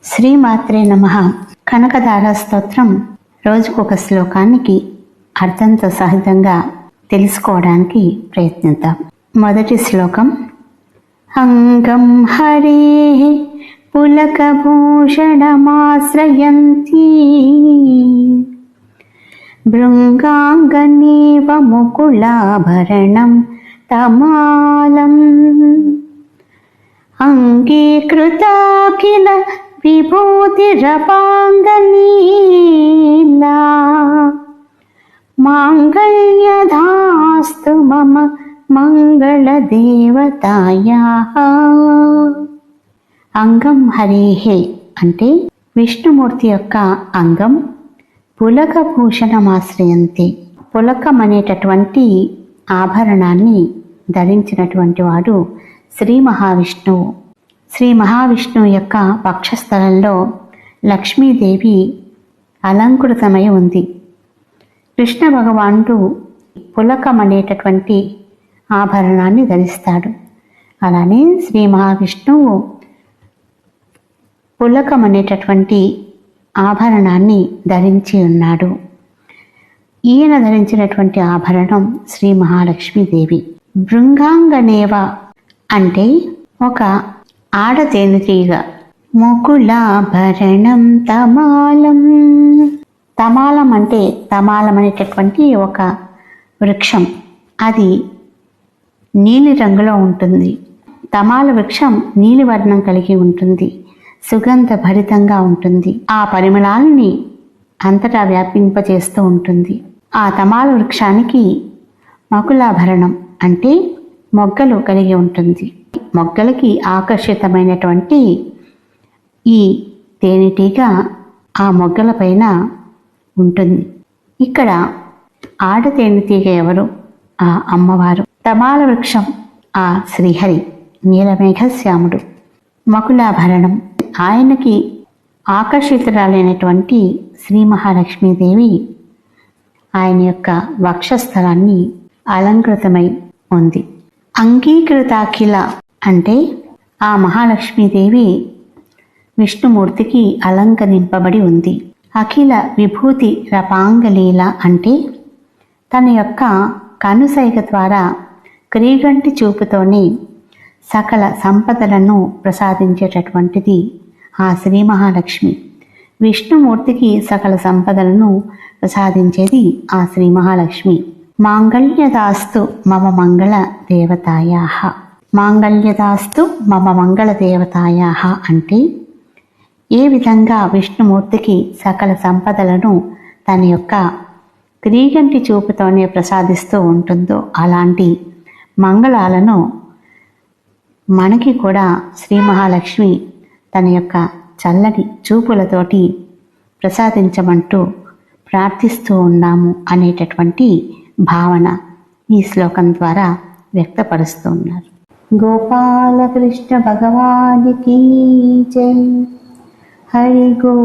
శ్రీమాత్రే నమః. కనకదార స్తోత్రం రోజుకొక శ్లోకానికి అర్థంతో సహితంగా తెలుసుకోవడానికి ప్రయత్నిద్దాం. మొదటి శ్లోకం. అంగం హరే పులకభూషణమాశ్రయంతి భృంగాంగనేవ ముకుళాభరణం తమాలం అంగీకృతాఖిల విభూతిరపాంగలీలా మాంగళ్యధాస్తు మమ మంగళదేవతాయాః. అంగం హరేహే అంటే విష్ణుమూర్తి యొక్క అంగం పులకభూషణమాశ్రయంతి. పులకం అనేటటువంటి ఆభరణాన్ని ధరించినటువంటి వాడు శ్రీ మహావిష్ణువు. శ్రీ మహావిష్ణువు యొక్క వక్షస్థలంలో లక్ష్మీదేవి అలంకృతమై ఉంది. కృష్ణ భగవానుడు పులకం అనేటటువంటి ఆభరణాన్ని ధరిస్తాడు. అలానే శ్రీ మహావిష్ణువు పులకం అనేటటువంటి ఆభరణాన్ని ధరించి ఉన్నాడు. ఈయన ధరించినటువంటి ఆభరణం శ్రీ మహాలక్ష్మీదేవి. భృంగాంగనేవ అంటే ఒక ఆడతేనెటీగ. ముకుళాభరణం తమాలం. తమాలం అంటే తమాలం అనేటటువంటి ఒక వృక్షం. అది నీలి రంగులో ఉంటుంది. తమాల వృక్షం నీలివర్ణం కలిగి ఉంటుంది. సుగంధ భరితంగా ఉంటుంది. ఆ పరిమళాలని అంతటా వ్యాపింపచేస్తూ ఉంటుంది. ఆ తమాల వృక్షానికి మకులాభరణం అంటే మొగ్గలు కలిగి ఉంటుంది. మొగ్గలకి ఆకర్షితమైనటువంటి ఈ తేనెటీగ ఆ మొగ్గల పైన ఉంటుంది. ఇక్కడ ఆడ తేనెటీగ ఎవరు? ఆ అమ్మవారు. తమాల వృక్షం ఆ శ్రీహరి, నీలమేఘశ్యాముడు. మకులాభరణం ఆయనకి ఆకర్షితురాలైనటువంటి శ్రీ మహాలక్ష్మీదేవి ఆయన యొక్క వక్షస్థలాన్ని అలంకృతమై ఉంది. అంగీకృతాఖిల అంటే ఆ మహాలక్ష్మీదేవి విష్ణుమూర్తికి అలంకరింపబడి ఉంది. అఖిల విభూతి రపాంగలీల అంటే తన యొక్క కనుసైగ ద్వారా క్రీగంటి చూపుతోనే సకల సంపదలను ప్రసాదించేటటువంటిది ఆ శ్రీ మహాలక్ష్మి. విష్ణుమూర్తికి సకల సంపదలను ప్రసాదించేది ఆ శ్రీ మహాలక్ష్మి. మాంగళ్యదాస్తు మమ మంగళ దేవతాయాః. మాంగళ్యదాస్తు మమ మంగళ దేవతాయాః అంటే ఏ విధంగా విష్ణుమూర్తికి సకల సంపదలను తన యొక్క క్రీగంటి చూపుతోనే ప్రసాదిస్తూ ఉంటుందో అలాంటి మంగళాలను మనకి కూడా శ్రీ మహాలక్ష్మి తన యొక్క చల్లని చూపులతోటి ప్రసాదించమంటూ ప్రార్థిస్తూ ఉన్నాము అనేటటువంటి భావన ఈ శ్లోకం ద్వారా వ్యక్తపరుస్తూ ఉన్నారు. గోపాలకృష్ణ భగవానికి జై. హరి గోవింద.